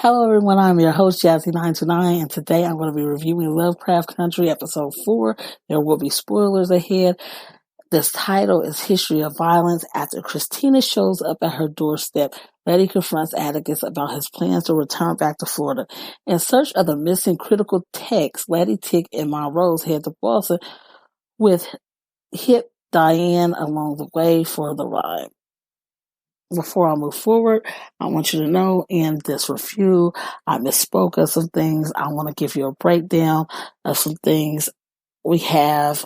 Hello everyone, I'm your host Jazzy929 and today I'm going to be reviewing Lovecraft Country episode 4. There will be spoilers ahead. This title is History of Violence. After Christina shows up at her doorstep, Leti confronts Atticus about his plans to return back to Florida. In search of the missing critical text, Leti, Tic and Montrose head to Boston with Hip Diane along the way for the ride. Before I move forward, I want you to know in this review, I misspoke of some things. I want to give you a breakdown of some things. We have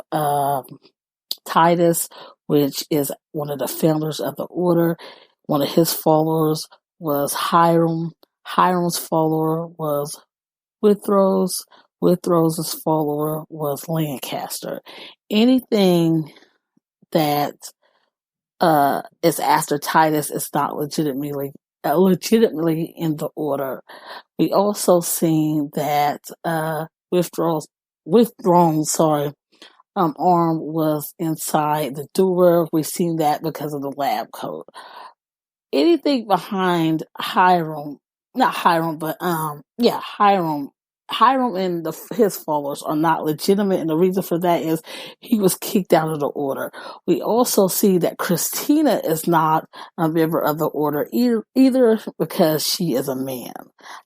Titus, which is one of the founders of the order. One of his followers was Hiram. Hiram's follower was Withrows. Withrow's follower was Lancaster. Anything that is after Titus is not legitimately in the order. We also seen that Withrown's arm was inside the doer. We've seen that because of the lab coat. Anything behind Hiram and his followers are not legitimate, and the reason for that is he was kicked out of the order. We also see that Christina is not a member of the order either because she is a man.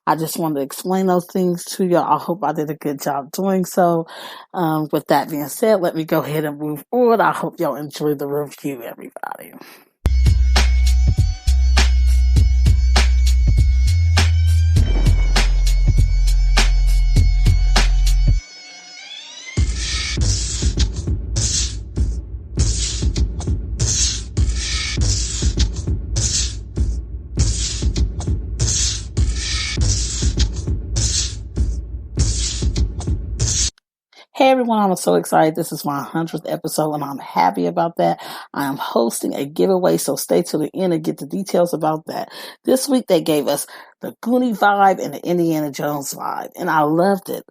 I just wanted to explain those things to you. I hope I did a good job doing so. With that being said, let me go ahead and move forward. I hope y'all enjoy the review, everybody. Hey everyone, I'm so excited. This is my 100th episode and I'm happy about that. I am hosting a giveaway, so stay to the end and get the details about that. This week they gave us the Goonie vibe and the Indiana Jones vibe, and I loved it.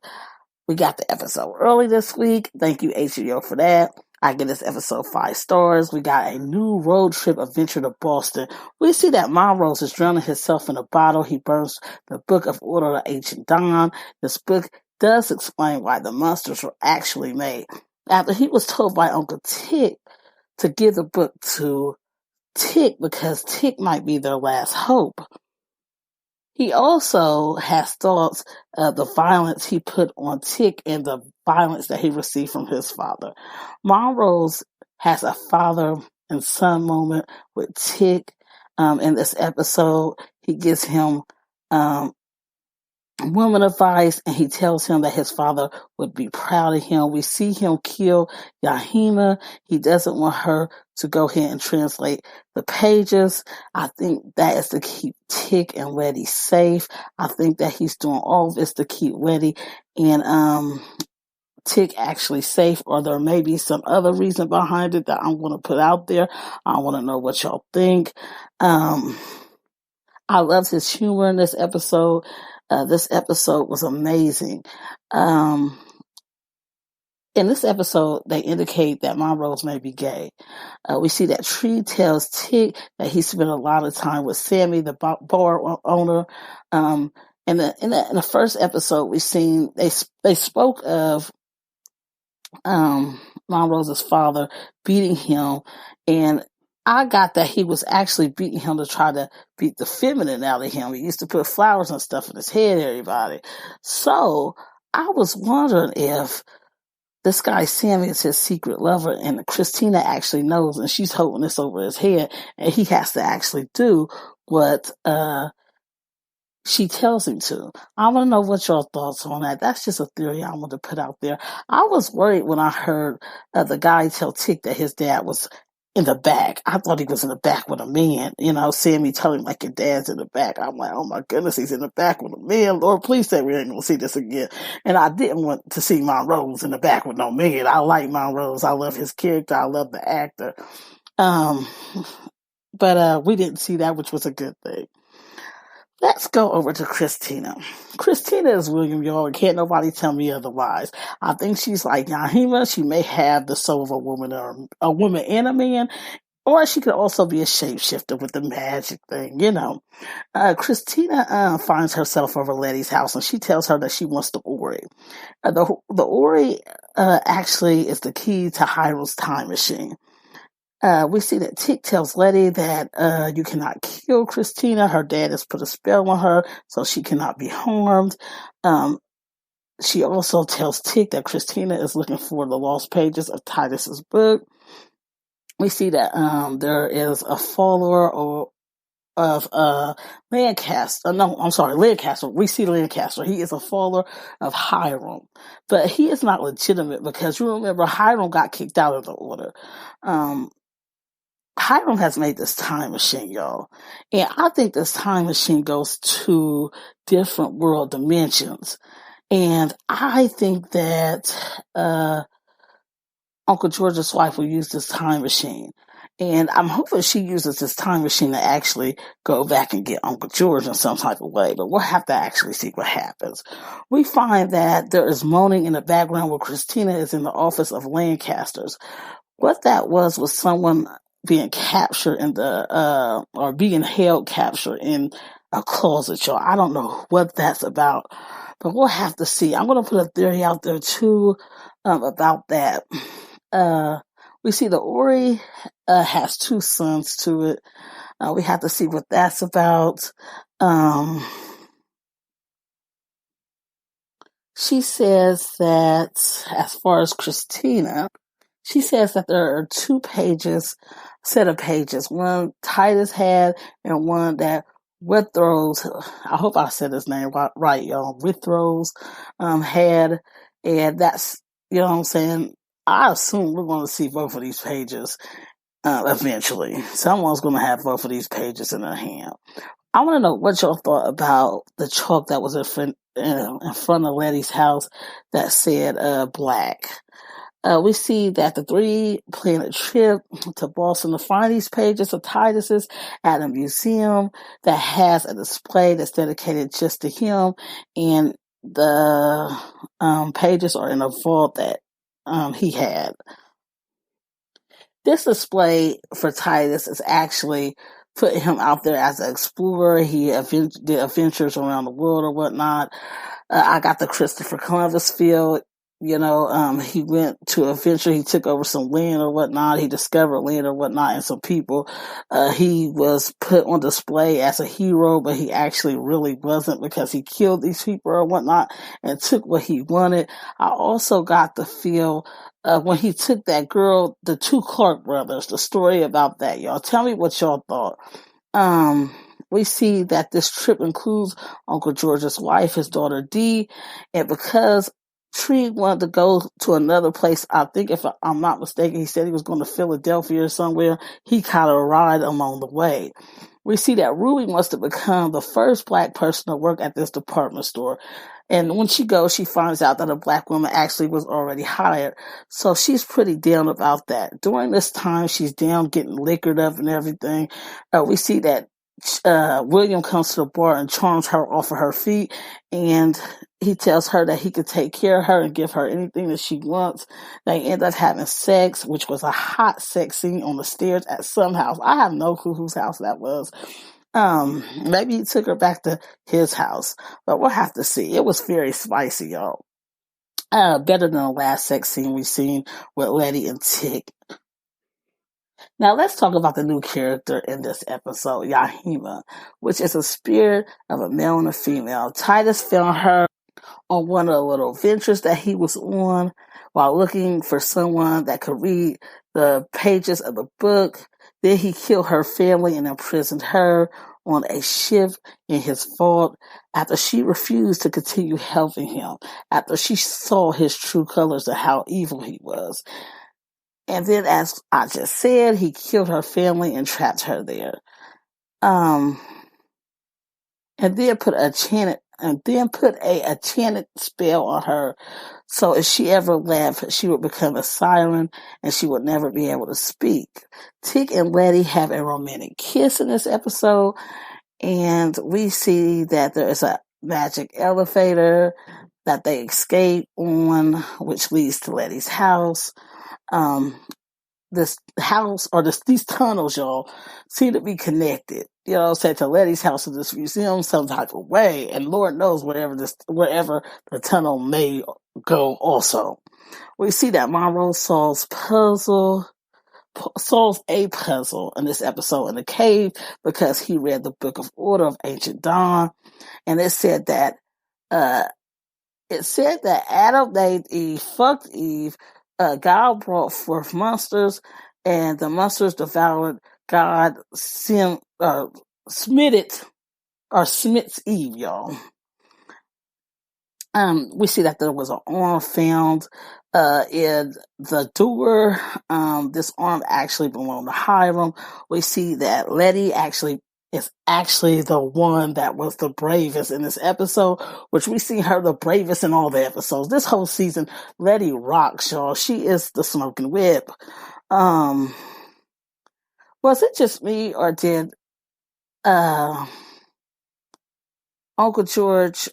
We got the episode early this week. Thank you, HBO, for that. I give this episode 5 stars. We got a new road trip adventure to Boston. We see that Montrose is drowning himself in a bottle. He burns the Book of Order of Ancient Dawn. This book does explain why the monsters were actually made. After he was told by Uncle Tic to give the book to Tic because Tic might be their last hope. He also has thoughts of the violence he put on Tic and the violence that he received from his father. Montrose has a father and son moment with Tic. In this episode, he gives him woman advice, and he tells him that his father would be proud of him. We see him kill Yahima. He doesn't want her to go ahead and translate the pages. I think that is to keep Tic and Leti safe. I think that he's doing all of this to keep Leti and Tic actually safe, or there may be some other reason behind it that I'm going to put out there. I want to know what y'all think. I love his humor in this episode. This episode was amazing. In this episode, they indicate that Montrose may be gay. We see that Tree tells Tic that he spent a lot of time with Sammy, the bar owner. In the first episode, we seen they spoke of Monrose's father beating him, and I got that he was actually beating him to try to beat the feminine out of him. He used to put flowers and stuff in his head, everybody. So I was wondering if this guy Sammy is his secret lover and Christina actually knows, and she's holding this over his head, and he has to actually do what she tells him to. I want to know what your thoughts on that. That's just a theory I want to put out there. I was worried when I heard the guy tell Tic that his dad was in the back. I thought he was in the back with a man. Sammy telling like your dad's in the back. I'm like, oh my goodness, he's in the back with a man. Lord, please say we ain't gonna see this again. And I didn't want to see Montrose in the back with no man. I like Montrose. I love his character. I love the actor. But we didn't see that, which was a good thing. Let's go over to Christina. Christina is William, y'all, and can't nobody tell me otherwise. I think she's like Yahima. She may have the soul of a woman and a man, or she could also be a shapeshifter with the magic thing, Christina finds herself over Leti's house, and she tells her that she wants the Ori. The Ori actually is the key to Hyrule's time machine. We see that Tic tells Leti that you cannot kill Christina. Her dad has put a spell on her, so she cannot be harmed. She also tells Tic that Christina is looking for the lost pages of Titus's book. We see that there is a follower of Lancaster. No, I'm sorry, Lancaster. We see Lancaster. He is a follower of Hyrule, but he is not legitimate because you remember Hyrule got kicked out of the order. Hyrule has made this time machine, y'all, and I think this time machine goes to different world dimensions, and I think that Uncle George's wife will use this time machine. And I'm hoping she uses this time machine to actually go back and get Uncle George in some type of way, but we'll have to actually see what happens. We find that there is moaning in the background where Christina is in the office of Lancaster's. What that was someone being captured in or being held captured in a closet, y'all. I don't know what that's about, but we'll have to see. I'm going to put a theory out there too, about that. We see the Ori has two sons to it. We have to see what that's about. She says that as far as Christina, she says that there are two set of pages. One Titus had and one that Withrows, I hope I said his name right, y'all. Withrows had, and that's, you know what I'm saying? I assume we're going to see both of these pages eventually. Someone's going to have both of these pages in their hand. I want to know what y'all thought about the chalk that was in front of Leti's house that said black. We see that the three plan a trip to Boston to find these pages of Titus's at a museum that has a display that's dedicated just to him, and the pages are in a vault that he had. This display for Titus is actually putting him out there as an explorer. He did adventures around the world or whatnot. I got the Christopher Columbus feel. He went to adventure. He took over some land or whatnot. He discovered land or whatnot and some people. He was put on display as a hero, but he actually really wasn't because he killed these people or whatnot and took what he wanted. I also got the feel when he took that girl, the two Clark brothers, the story about that, y'all. Tell me what y'all thought. We see that this trip includes Uncle George's wife, his daughter Dee, and because Tree wanted to go to another place, I think if I'm not mistaken, he said he was going to Philadelphia or somewhere. He caught a ride along the way. We see that Ruby wants to become the first black person to work at this department store. And when she goes, she finds out that a black woman actually was already hired. So she's pretty down about that. During this time, she's down getting liquored up and everything. We see that William comes to the bar and charms her off of her feet, and he tells her that he could take care of her and give her anything that she wants. They end up having sex, which was a hot sex scene on the stairs at some house. I have no clue whose house that was. Maybe he took her back to his house, but we'll have to see. It was very spicy, y'all. Better than the last sex scene we've seen with Leti and Tic. Now let's talk about the new character in this episode, Yahima, which is a spirit of a male and a female. Titus found her on one of the little ventures that he was on while looking for someone that could read the pages of the book. Then he killed her family and imprisoned her on a ship in his vault after she refused to continue helping him, after she saw his true colors of how evil he was. And then, as I just said, he killed her family and trapped her there. And then put a enchanted spell on her. So if she ever left, she would become a siren and she would never be able to speak. Tic and Leti have a romantic kiss in this episode. And we see that there is a magic elevator that they escape on, which leads to Leti's house. this house or these tunnels, y'all, seem to be connected. You know, say to Leti's house to this museum some type of way, and Lord knows wherever the tunnel may go. Also, we see that Monroe solves a puzzle in this episode in the cave because he read the Book of Order of Ancient Dawn, and it said that Adam named Eve, fucked Eve. God brought forth monsters, and the monsters devoured God. Smits Eve, y'all. We see that there was an arm found in the door. This arm actually belonged to Hiram. We see that Leti is actually the one that was the bravest in this episode, which we see her the bravest in all the episodes. This whole season, Leti rocks, y'all. She is the smoking whip. Was it just me, or did Uncle George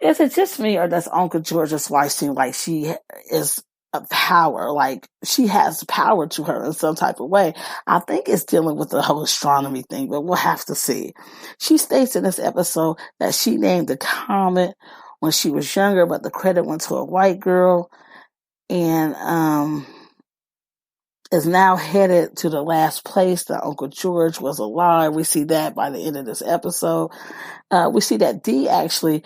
is it just me, or does Uncle George's wife seem like she is a power, like she has power to her in some type of way? I think it's dealing with the whole astronomy thing, but we'll have to see. She states in this episode that she named the comet when she was younger, but the credit went to a white girl, and is now headed to the last place that Uncle George was alive. We see that by the end of this episode. We see that Dee actually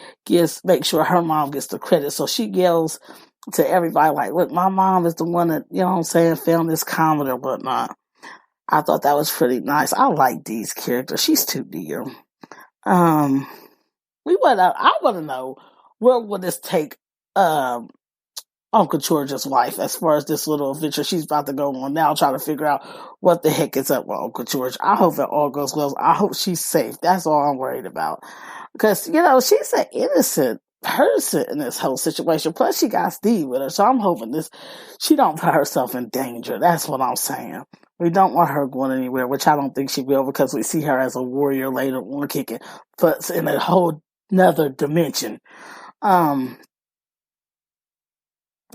makes sure her mom gets the credit. So she yells to everybody like, look, my mom is the one that, you know what I'm saying, found this comet or whatnot. I thought that was pretty nice. I like Dee's character. She's too dear. I want to know, where will this take Uncle George's wife as far as this little adventure she's about to go on now, trying to figure out what the heck is up with Uncle George. I hope it all goes well. I hope she's safe. That's all I'm worried about. Because, you know, she's an innocent person in this whole situation. Plus, she got Steve with her. So I'm hoping she don't put herself in danger. That's what I'm saying. We don't want her going anywhere, which I don't think she will, because we see her as a warrior later on kicking butts in a whole nother dimension.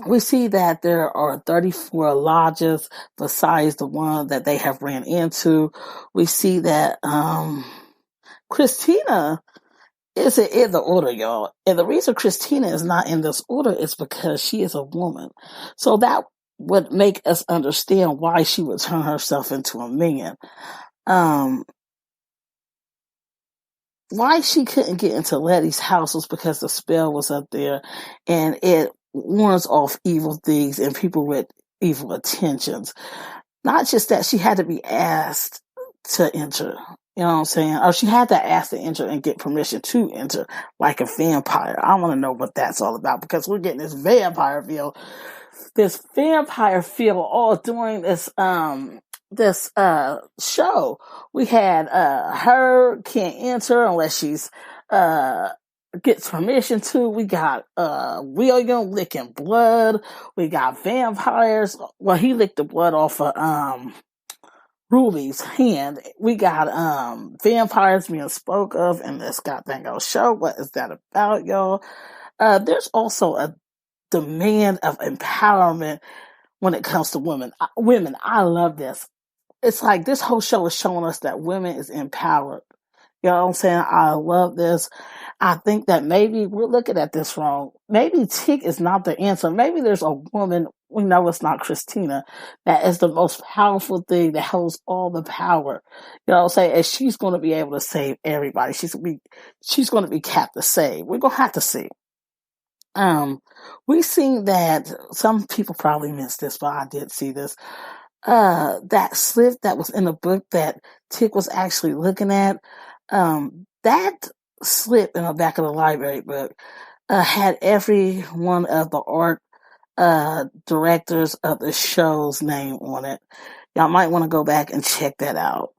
We see that there are 34 lodges besides the one that they have ran into. We see that Christina isn't in the order, y'all. And the reason Christina is not in this order is because she is a woman. So that would make us understand why she would turn herself into a man. Why she couldn't get into Leti's house was because the spell was up there, and it warns off evil things and people with evil intentions. Not just that, she had to be asked to enter. You know what I'm saying? Or she had to ask to enter and get permission to enter, like a vampire. I want to know what that's all about, because we're getting this vampire feel all during this show. We had her can't enter unless she's gets permission to. We got William licking blood. We got vampires. Well, he licked the blood off of Ruby's hand. We got vampires being spoke of in this goddamn show. What is that about, y'all? There's also a demand of empowerment when it comes to women. I love this. It's like this whole show is showing us that women is empowered. You know what I'm saying? I love this. I think that maybe we're looking at this wrong. Maybe Tic is not the answer. Maybe there's a woman, we know it's not Christina, that is the most powerful thing, that holds all the power. You know what I'm saying? And she's going to be able to save everybody. She's going to be capped to save. We're going to have to see. We seen that some people probably missed this, but I did see this. That slip that was in the book that Tic was actually looking at, that slip in the back of the library book had every one of the art directors of the show's name on it. Y'all might want to go back and check that out.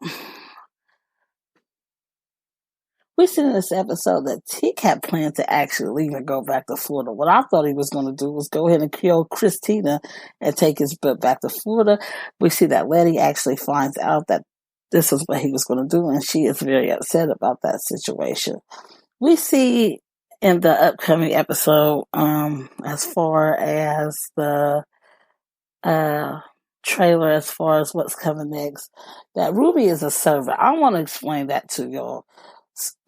We see in this episode that Tic had planned to actually leave and go back to Florida. What I thought he was going to do was go ahead and kill Christina and take his butt back to Florida. We see that Leti actually finds out that this is what he was going to do, and she is very upset about that situation. We see in the upcoming episode, as far as the trailer as far as what's coming next, that Ruby is a servant. I want to explain that to y'all.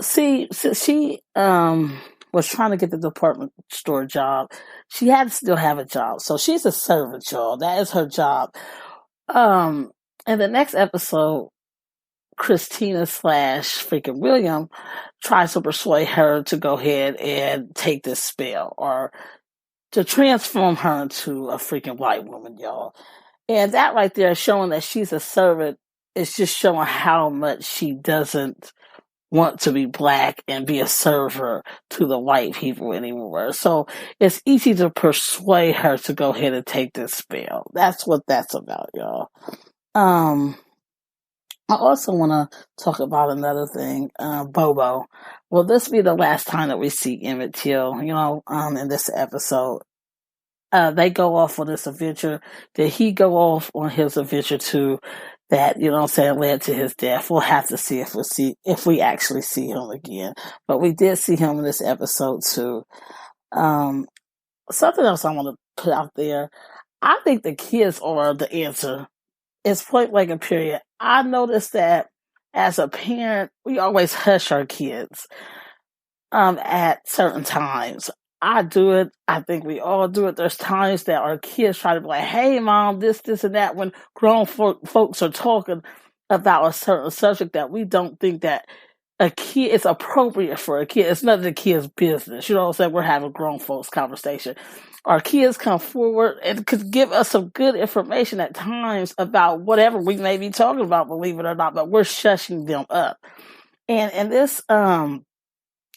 See, since she was trying to get the department store job, she had to still have a job. So she's a servant, y'all. That is her job. In the next episode, Christina / freaking William tries to persuade her to go ahead and take this spell or to transform her into a freaking white woman, y'all. And that right there, showing that she's a servant, is just showing how much she doesn't want to be black and be a server to the white people anymore. So it's easy to persuade her to go ahead and take this spell. That's what that's about, y'all. I also want to talk about another thing, Bobo. Will this be the last time that we see Emmett Till, in this episode? They go off on this adventure. Did he go off on his adventure too? That, led to his death. We'll have to see if we actually see him again. But we did see him in this episode too. Something else I want to put out there. I think the kids are the answer. It's point blank and period. I noticed that as a parent, we always hush our kids at certain times. I do it. I think we all do it. There's times that our kids try to be like, hey, mom, this, and that, when grown folks are talking about a certain subject that we don't think that a kid is appropriate for a kid. It's none of the kid's business. You know what I'm saying? We're having grown folks conversation. Our kids come forward and could give us some good information at times about whatever we may be talking about, believe it or not, but we're shushing them up. And in this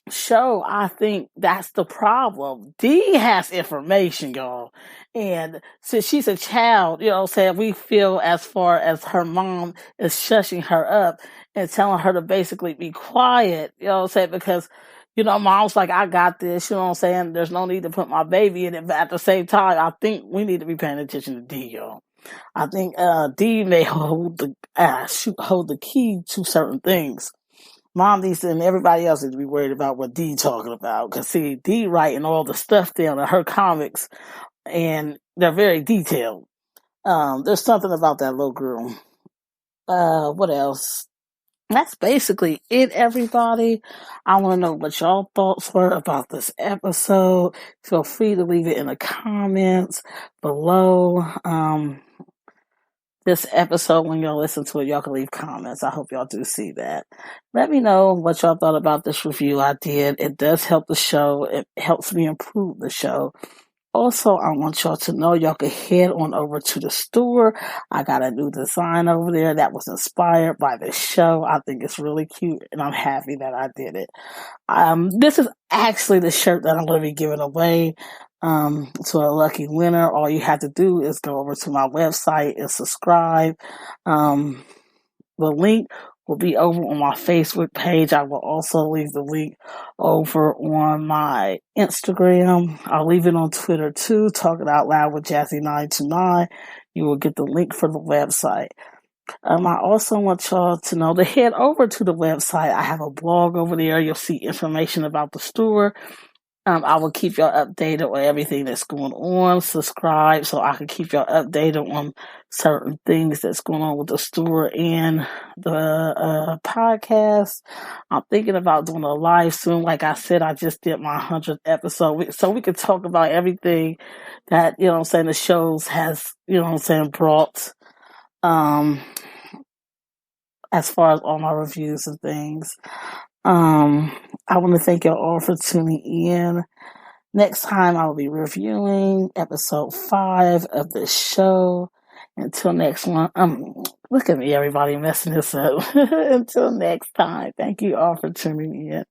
show, I think that's the problem. Dee has information, y'all. And since she's a child, we feel as far as her mom is shushing her up and telling her to basically be quiet, because, mom's like, I got this, there's no need to put my baby in it. But at the same time, I think we need to be paying attention to Dee, y'all. I think Dee may hold the key to certain things. Mom needs to, and everybody else needs to be worried about what Dee talking about. Because, see, Dee writing all the stuff down in her comics, and they're very detailed. There's something about that little girl. What else? That's basically it, everybody. I want to know what y'all thoughts were about this episode. Feel free to leave it in the comments below. This episode, when y'all listen to it, y'all can leave comments. I hope y'all do see that. Let me know what y'all thought about this review I did. It does help the show. It helps me improve the show. Also, I want y'all to know y'all can head on over to the store. I got a new design over there that was inspired by the show. I think it's really cute, and I'm happy that I did it. This is actually the shirt that I'm going to be giving away to a lucky winner. All you have to do is go over to my website and subscribe. The link will be over on my Facebook page. I will also leave the link over on my Instagram. I'll leave it on Twitter too, Talking Out Loud with Jazzy929. You will get the link for the website. I also want y'all to know to head over to the website. I have a blog over there. You'll see information about the store. I will keep y'all updated on everything that's going on. Subscribe so I can keep y'all updated on certain things that's going on with the store and the podcast. I'm thinking about doing a live soon. Like I said, I just did my 100th episode. So we could talk about everything that, the shows has, brought, as far as all my reviews and things. I want to thank you all for tuning in. Next time I will be reviewing episode 5 of the show. Until next one, look at me, everybody messing this up. Until next time, thank you all for tuning in.